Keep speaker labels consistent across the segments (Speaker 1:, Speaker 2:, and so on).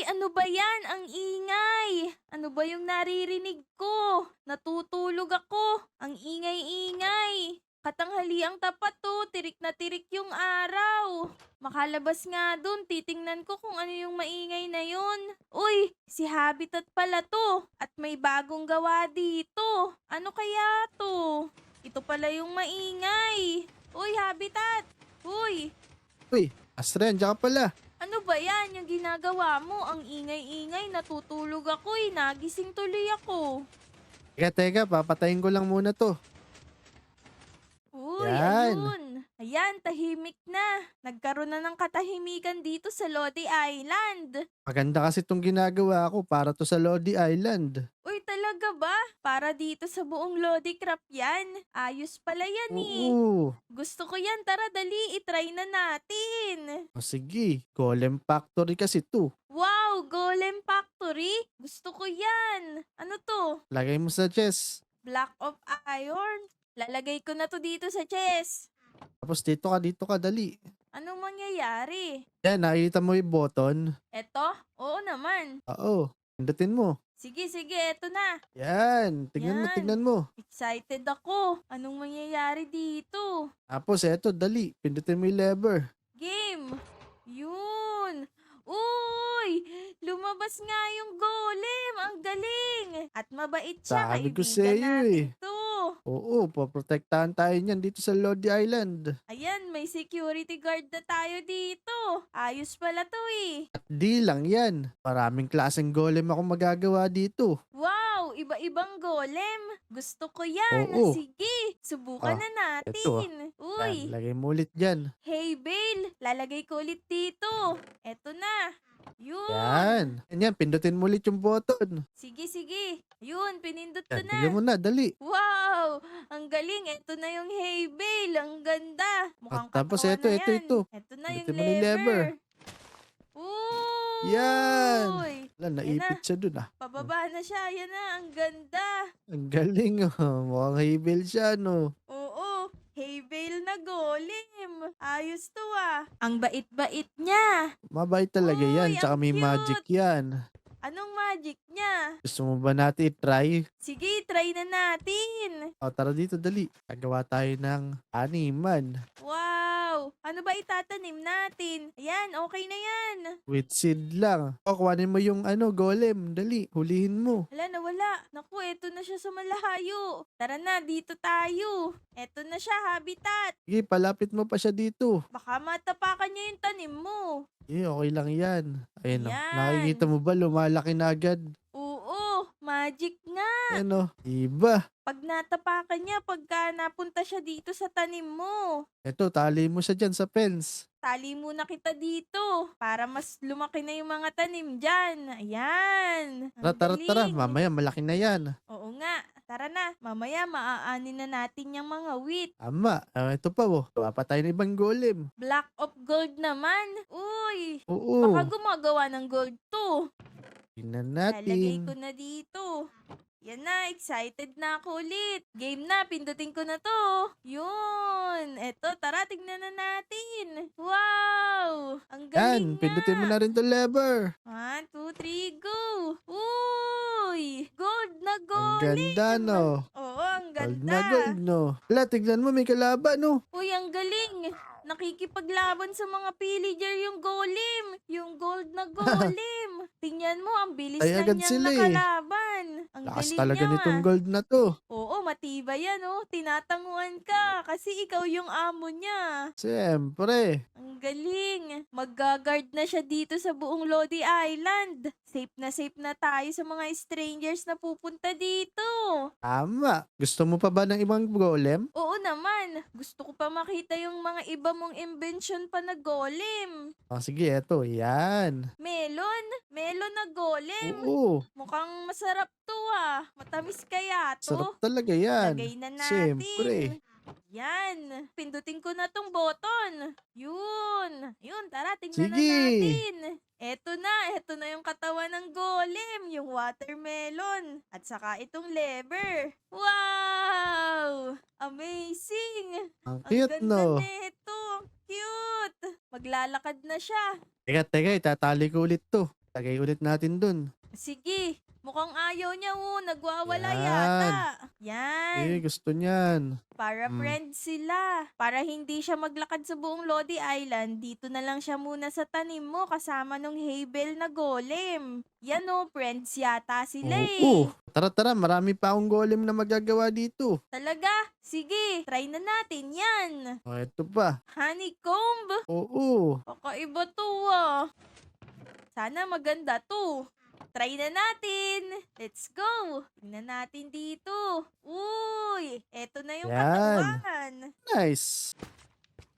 Speaker 1: ano ba yan? Ang ingay! Ano ba yung naririnig ko? Natutulog ako. Ang ingay-ingay. Katanghaliang tapat to, tirik na tirik yung araw. Makalabas nga dun, titingnan ko kung ano yung maingay na yun. Uy, si Habitat pala to. At may bagong gawa dito. Ano kaya to? Ito pala yung maingay. Uy, Habitat! Uy,
Speaker 2: Uy, Astrid, andiyan ka pala.
Speaker 1: ano ba yan? Yung ginagawa mo, ang ingay-ingay, natutulog ako eh, nagising tuloy ako.
Speaker 2: Teka, papatayin ko lang muna to.
Speaker 1: Uy,
Speaker 2: Yan.
Speaker 1: ayun. Ayan, tahimik na. Nagkaroon na ng katahimikan dito sa Lodi Island.
Speaker 2: Maganda kasi itong ginagawa ko para to sa Lodi Island.
Speaker 1: Uy, talaga ba? Para dito sa buong Lodi Crap yan? Ayos pala yan eh.
Speaker 2: Oo.
Speaker 1: Gusto ko yan, tara dali, itry na natin.
Speaker 2: O sige, Golem Factory kasi to.
Speaker 1: Wow, Golem Factory? Gusto ko yan. Ano to?
Speaker 2: Lagay mo sa chest.
Speaker 1: Block of Iron? Lalagay ko na to dito sa chest.
Speaker 2: Tapos dito ka, dali.
Speaker 1: Anong mangyayari?
Speaker 2: Yan, nakikita mo yung button.
Speaker 1: Eto? Oo naman.
Speaker 2: Oo, pindutin mo.
Speaker 1: Sige, sige, eto na.
Speaker 2: Yan, tignan mo,
Speaker 1: Yan.
Speaker 2: tignan mo.
Speaker 1: Excited ako. Anong mangyayari dito?
Speaker 2: Tapos eto, dali, pindutin mo yung lever.
Speaker 1: Game. Yun. Uy! Lumabas nga yung golem. Ang galing. At mabait siya.
Speaker 2: Sabi ko
Speaker 1: Kaibigan
Speaker 2: sa'yo
Speaker 1: natin
Speaker 2: eh.
Speaker 1: to.
Speaker 2: Oo, poprotektahan tayo niyan dito sa Lodi Island.
Speaker 1: Ayan, may security guard na tayo dito. Ayos pala to eh.
Speaker 2: At di lang yan. Maraming klaseng golem ako magagawa dito.
Speaker 1: Wow! Iba-ibang golem. Gusto ko yan.
Speaker 2: Oo.
Speaker 1: Sige, subukan
Speaker 2: Ah,
Speaker 1: na
Speaker 2: eto,
Speaker 1: natin.
Speaker 2: Yan,
Speaker 1: Uy!
Speaker 2: lagay mo ulit dyan.
Speaker 1: Hey, Bale! Lalagay ko ulit dito. Eto na. Yun.
Speaker 2: Yan. Yan, pindutin mo ulit yung button.
Speaker 1: Sige, sige. Yun, pinindot ko
Speaker 2: Yan,
Speaker 1: na.
Speaker 2: tignan mo na, dali.
Speaker 1: Wow! Ang galing. Eto na yung hay bale. Ang ganda. Mukhang
Speaker 2: tapos
Speaker 1: katawa
Speaker 2: eto,
Speaker 1: na
Speaker 2: eto,
Speaker 1: yan.
Speaker 2: ito.
Speaker 1: Eto na yung
Speaker 2: Pindutin mo na yung lever.
Speaker 1: lever. Uy!
Speaker 2: Yan. Wala, naipit
Speaker 1: na.
Speaker 2: siya dun ah.
Speaker 1: Pababa na siya. Yan na. Ang ganda.
Speaker 2: Ang galing oh. Mukhang hibil siya no.
Speaker 1: Oo. Hay bale na golem. Ayos to ah. Ang bait-bait niya.
Speaker 2: Mabait talaga
Speaker 1: Uy,
Speaker 2: yan. Tsaka
Speaker 1: ang
Speaker 2: may magic
Speaker 1: cute.
Speaker 2: yan.
Speaker 1: Anong magic niya?
Speaker 2: Gusto mo ba natin i-try?
Speaker 1: Sige, try na natin.
Speaker 2: O, tara dito, dali. Gagawa tayo ng animan.
Speaker 1: Wow! Ano ba itatanim natin? Ayan, okay na yan.
Speaker 2: With seed lang. O, kuhanin mo yung golem. Dali, hulihin mo.
Speaker 1: Wala, nawala. Naku, eto na siya sa malayo. Tara na, dito tayo. Eto na siya, Habitat.
Speaker 2: Sige, palapit mo pa siya dito.
Speaker 1: Baka matapakan niya yung tanim mo.
Speaker 2: Okay lang yan. Ayun o.
Speaker 1: Yan.
Speaker 2: Nakikita mo ba? Lumalaki na agad.
Speaker 1: Oo, magic nga.
Speaker 2: Ayan o. Iba.
Speaker 1: Pag natapakan niya, pagka napunta siya dito sa tanim mo,
Speaker 2: Eto, tali mo siya dyan sa fence.
Speaker 1: tali muna kita dito para mas lumaki na yung mga tanim dyan. Ayan. Ang
Speaker 2: Tara.
Speaker 1: galing.
Speaker 2: Mamaya, malaki na yan.
Speaker 1: Oo nga. Tara na. Mamaya maaanin na natin yung mga wheat.
Speaker 2: Tama. Ito pa oh. Gawa pa tayo ng ibang golem.
Speaker 1: Black of gold naman. Uy.
Speaker 2: Oo.
Speaker 1: Baka gumagawa ng gold to.
Speaker 2: Tingnan
Speaker 1: Lalagay
Speaker 2: natin.
Speaker 1: ko na dito. Yan na, excited na ako ulit. Game na, pindutin ko na to. Yun. Eto, tara, tignan na natin. Wow! Ang
Speaker 2: Yan,
Speaker 1: galing
Speaker 2: pindutin mo
Speaker 1: nga.
Speaker 2: na rin to lever.
Speaker 1: 1, 2, 3, go! Uy! Gold na
Speaker 2: Ang
Speaker 1: golem!
Speaker 2: ganda no.
Speaker 1: Oo, ang
Speaker 2: Gold
Speaker 1: ganda.
Speaker 2: na gold no. Wala, tignan mo may kalaban no.
Speaker 1: Uy, ang galing! Nakikipaglaban sa mga pillager yung golem. Yung gold na golem. Tingnan mo, ang bilis
Speaker 2: Ay,
Speaker 1: lang
Speaker 2: agad
Speaker 1: niyang
Speaker 2: sila eh.
Speaker 1: nakalaban. Ang
Speaker 2: Lakas
Speaker 1: galing
Speaker 2: talaga
Speaker 1: niya.
Speaker 2: nitong gold na to.
Speaker 1: Oo, matibay yan oh. Tinatanguan ka kasi ikaw yung amo niya.
Speaker 2: Siyempre.
Speaker 1: Ang galing. Mag-guard na siya dito sa buong Lodi Island. Safe na tayo sa mga strangers na pupunta dito.
Speaker 2: Tama. Gusto mo pa ba ng ibang golem?
Speaker 1: Oo naman. Gusto ko pa makita yung mga iba mong invention pa na golem.
Speaker 2: O sige, eto. Yan.
Speaker 1: Melon? Melon na golem?
Speaker 2: Oo.
Speaker 1: Mukhang masarap to ah. Matamis kaya to?
Speaker 2: Sarap talaga yan.
Speaker 1: Lagay na natin.
Speaker 2: Siyempre.
Speaker 1: Yan. Pindutin ko na tong button. Yun. Yun, tara, tingnan na
Speaker 2: Sige.
Speaker 1: natin. Eto na yung katawan ng golem, yung watermelon. At saka itong lever. Wow! Amazing!
Speaker 2: Ang
Speaker 1: Ang
Speaker 2: cute
Speaker 1: ganda
Speaker 2: no.
Speaker 1: nito. Cute! Maglalakad na siya.
Speaker 2: Teka, itatali ko ulit to. Lagay ulit natin dun.
Speaker 1: Sige, mukhang ayaw niya nagwawala
Speaker 2: Yan.
Speaker 1: yata. Yan,
Speaker 2: Gusto niyan.
Speaker 1: para
Speaker 2: Hmm.
Speaker 1: friends sila. Para hindi siya maglakad sa buong Lodi Island, dito na lang siya muna sa tanim mo kasama nung Havel na golem. Yan friends yata sila
Speaker 2: Oo.
Speaker 1: eh.
Speaker 2: Tara, marami pa akong golem na magagawa dito.
Speaker 1: Talaga? Sige, try na natin yan.
Speaker 2: O, eto pa.
Speaker 1: Honeycomb?
Speaker 2: Oo.
Speaker 1: Kakaiba to Sana maganda to. Try na natin. Let's go. Tingnan natin dito. Uy, eto na yung
Speaker 2: Yan.
Speaker 1: katawan.
Speaker 2: Nice.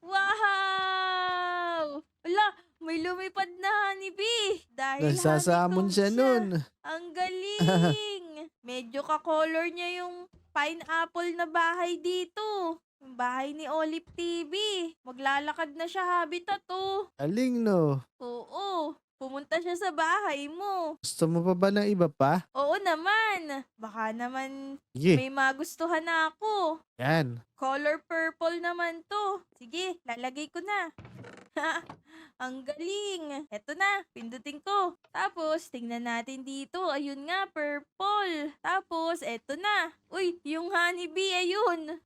Speaker 1: Wow! Wala, may lumipad na honeybee. Dahil
Speaker 2: Nagsasamon
Speaker 1: honeycomb
Speaker 2: siya nun.
Speaker 1: Ang galing. Medyo ka-color niya yung pineapple na bahay dito. Yung bahay ni Olive TV. Maglalakad na siya habitat
Speaker 2: Aling no.
Speaker 1: Oo, pumunta siya sa bahay mo.
Speaker 2: Gusto mo pa ba ng iba pa?
Speaker 1: Oo naman. Baka naman
Speaker 2: Sige.
Speaker 1: may magustuhan na ako.
Speaker 2: Yan.
Speaker 1: Color purple naman to. Sige, lalagay ko na. Ang galing. Eto na, pindutin ko. Tapos, tingnan natin dito. Ayun nga, purple. Tapos, eto na. Uy, yung honeybee, ayun.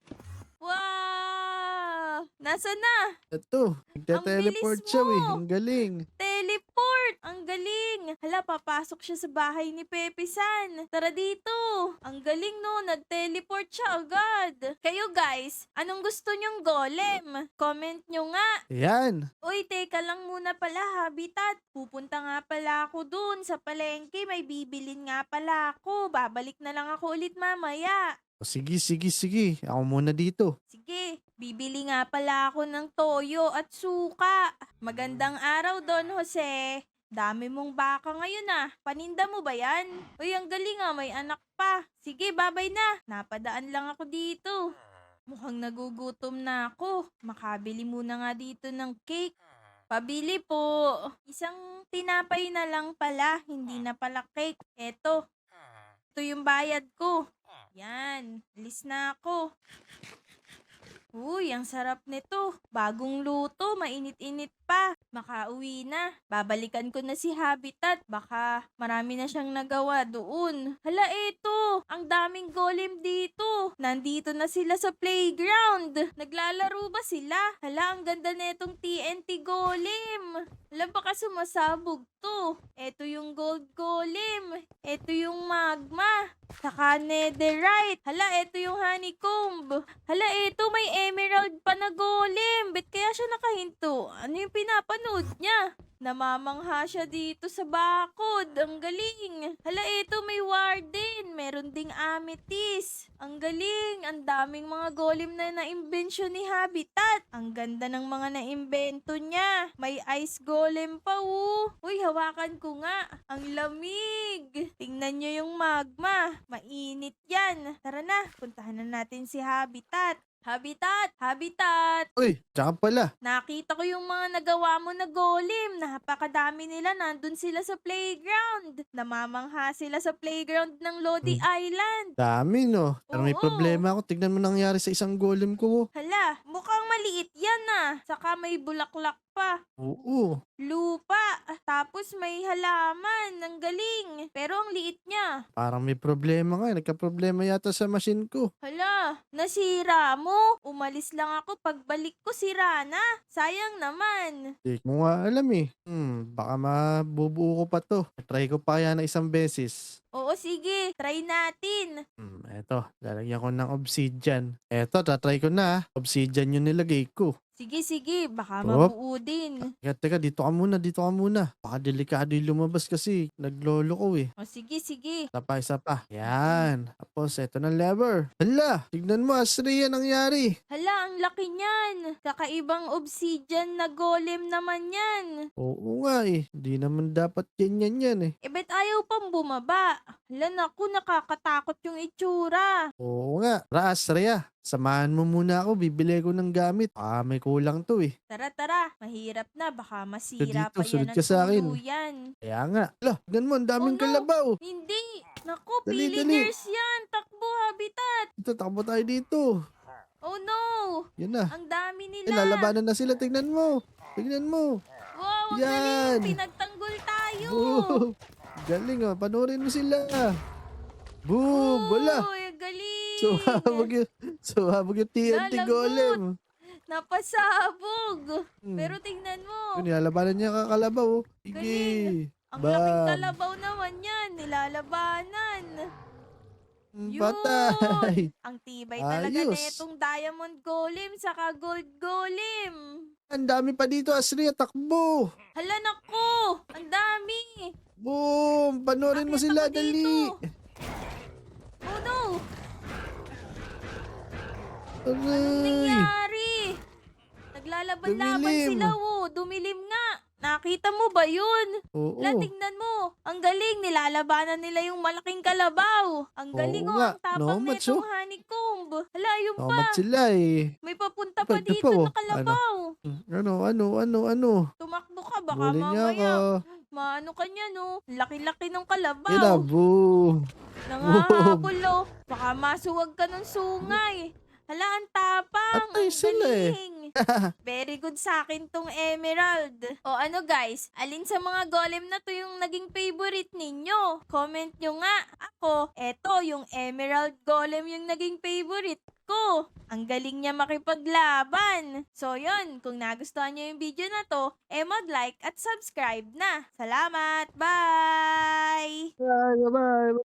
Speaker 1: Wow! Nasa na?
Speaker 2: Ito. Nagte-teleport
Speaker 1: bilis
Speaker 2: siya
Speaker 1: mo.
Speaker 2: Ang galing.
Speaker 1: Teleport! Ang galing! Hala, papasok siya sa bahay ni Pepe San. Tara dito! Ang galing nag-teleport siya agad. Kayo guys, anong gusto nyong golem? Comment nyo nga.
Speaker 2: Yan.
Speaker 1: Uy, teka lang muna pala, Habitat. Pupunta nga pala ako dun sa palengke. May bibilin nga pala ako. Babalik na lang ako ulit mamaya.
Speaker 2: O, sige. Ako muna dito.
Speaker 1: Sige, bibili nga pala ako ng toyo at suka. Magandang araw, Don Jose. Dami mong baka ngayon Paninda mo ba yan? Uy, ang galing may anak pa. Sige, babay na. Napadaan lang ako dito. Mukhang nagugutom na ako. Makabili muna nga dito ng cake. Pabili po. Isang tinapay na lang pala, hindi na pala cake. Ito yung bayad ko. Yan, alis na ako. Uy, ang sarap nito. Bagong luto, mainit-init pa. Makauwi na. Babalikan ko na si Habitat. Baka marami na siyang nagawa doon. Hala, eto. Ang daming golem dito. Nandito na sila sa playground. Naglalaro ba sila? Hala, ang ganda netong TNT golem. Hala, baka sumasabog to. Eto yung gold golem. Eto yung magma. Saka netherite. Hala, eto yung honeycomb. Hala, eto may emerald pa na golem. Bet kaya siya nakahinto? Ano yung pinapanood niya? Namamangha siya dito sa bakod. Ang galing. Hala, eto may warden. Meron ding amethyst. Ang galing. Ang daming mga golem na naimbensyon ni Habitat. Ang ganda ng mga naimbento niya. May ice golem pa Uy, hawakan ko nga. Ang lamig. Tingnan niyo yung magma. Mainit yan. Tara na, puntahan na natin si Habitat. Habitat!
Speaker 2: Uy, tsaka pala.
Speaker 1: Nakita ko yung mga nagawa mo na golem. Napakadami nila. Nandun sila sa playground. Namamangha sila sa playground ng Lodi Island.
Speaker 2: Dami no. Pero may
Speaker 1: Oo.
Speaker 2: problema ako. Tignan mo nangyari sa isang golem ko.
Speaker 1: Hala, mukhang maliit yan Saka may bulaklak pa.
Speaker 2: Oo.
Speaker 1: Lupa. Tapos may halaman. Ang galing. Pero ang liit niya.
Speaker 2: Parang may problema nga. Nagka-problema yata sa machine ko.
Speaker 1: Hala, nasira mo. Umalis lang ako. Pagbalik ko, sira na. Sayang naman.
Speaker 2: Di mo nga alam baka mabubuo ko pa to. Try ko pa yan na isang beses.
Speaker 1: Oo, sige. Try natin.
Speaker 2: Eto, lalagyan ko ng obsidian. Eto, tatry ko na. Obsidian yung nilagay ko.
Speaker 1: Sige. Baka
Speaker 2: Op.
Speaker 1: mabuo din.
Speaker 2: Teka, dito ka muna. Baka delikado yung lumabas kasi naglolo ko
Speaker 1: O, sige.
Speaker 2: Isa pa. Yan. Tapos, eto ng lever. Hala, tignan mo, Asri, yan nangyari.
Speaker 1: Hala, ang laki niyan. Kakaibang obsidian na golem naman yan.
Speaker 2: Oo nga Hindi naman dapat yan
Speaker 1: Bet ayaw pang bumaba. Hala, naku, nakakatakot yung itsura.
Speaker 2: Oo nga. Tara, Asri, samahan mo muna ako. Bibili ko ng gamit. May kulang to
Speaker 1: Tara. Mahirap na. Baka masira
Speaker 2: Dito,
Speaker 1: pa yan
Speaker 2: sunod
Speaker 1: ang
Speaker 2: ka sa akin.
Speaker 1: tuluyan.
Speaker 2: Kaya nga. Hala, tignan mo, ang daming
Speaker 1: Oh, no.
Speaker 2: kalabaw.
Speaker 1: Hindi. Naku,
Speaker 2: Dali.
Speaker 1: villagers yan. Takbo, Habitat.
Speaker 2: Ito, takbo tayo dito.
Speaker 1: Oh no.
Speaker 2: Yan na.
Speaker 1: Ang dami nila.
Speaker 2: Lalabanan na sila. Tignan mo.
Speaker 1: Wow, ang
Speaker 2: Yan.
Speaker 1: galing. Pinagtanggol tayo. tayo.
Speaker 2: Boom! Galing oh. Panoorin mo sila. Boom! Wala.
Speaker 1: Uy, galing.
Speaker 2: Sumabog yung TNT
Speaker 1: Lalagot.
Speaker 2: golem.
Speaker 1: Napasabog.
Speaker 2: Hmm.
Speaker 1: Pero tingnan mo.
Speaker 2: Yun, nilalabanan niya kakalabaw. Oh. Sige.
Speaker 1: Galing. Ang laking
Speaker 2: Bam.
Speaker 1: kalabaw naman yan. Nilalabanan. Yun.
Speaker 2: Patay.
Speaker 1: Ang tibay talaga na
Speaker 2: Ayos.
Speaker 1: itong diamond golem saka gold golem.
Speaker 2: Ang dami pa dito, Asri. Takbo.
Speaker 1: Hala nako. Ang dami.
Speaker 2: Boom! Panoorin mo
Speaker 1: Akyat
Speaker 2: sila.
Speaker 1: ako
Speaker 2: Dali.
Speaker 1: dito. Oh no. Anong
Speaker 2: Aray.
Speaker 1: nangyari? Naglalaban-laban
Speaker 2: Dumilim.
Speaker 1: sila, oh. Dumilim nga. Nakita mo ba yun?
Speaker 2: Oo.
Speaker 1: Hala, tingnan mo. Ang galing. Nilalabanan nila yung malaking kalabaw. Ang galing,
Speaker 2: Oo
Speaker 1: oh.
Speaker 2: nga.
Speaker 1: Ang tapang
Speaker 2: No, match,
Speaker 1: netong
Speaker 2: oh.
Speaker 1: honeycomb. Hala, yun pa.
Speaker 2: Nakamad sila eh.
Speaker 1: May papunta pa
Speaker 2: Ito
Speaker 1: dito
Speaker 2: pa, oh.
Speaker 1: na kalabaw.
Speaker 2: Ano?
Speaker 1: Tumakbo ka. Baka
Speaker 2: Huli niya ako.
Speaker 1: mamaya. Maano ka niya, no? Laki-laki ng kalabaw.
Speaker 2: Yun na, boom.
Speaker 1: Nangahabol, oh. Baka masuwag ka ng sungay. Hala, ang tapang.
Speaker 2: Patay
Speaker 1: Ang
Speaker 2: sila eh.
Speaker 1: galing. Very good sa akin tong emerald. O ano guys, alin sa mga golem na to yung naging favorite ninyo? Comment nyo nga. Ako, eto yung emerald golem yung naging favorite ko. Ang galing niya makipaglaban. So yun, kung nagustuhan nyo yung video na to, mag-like at subscribe na. Salamat! Bye!
Speaker 2: Bye, bye.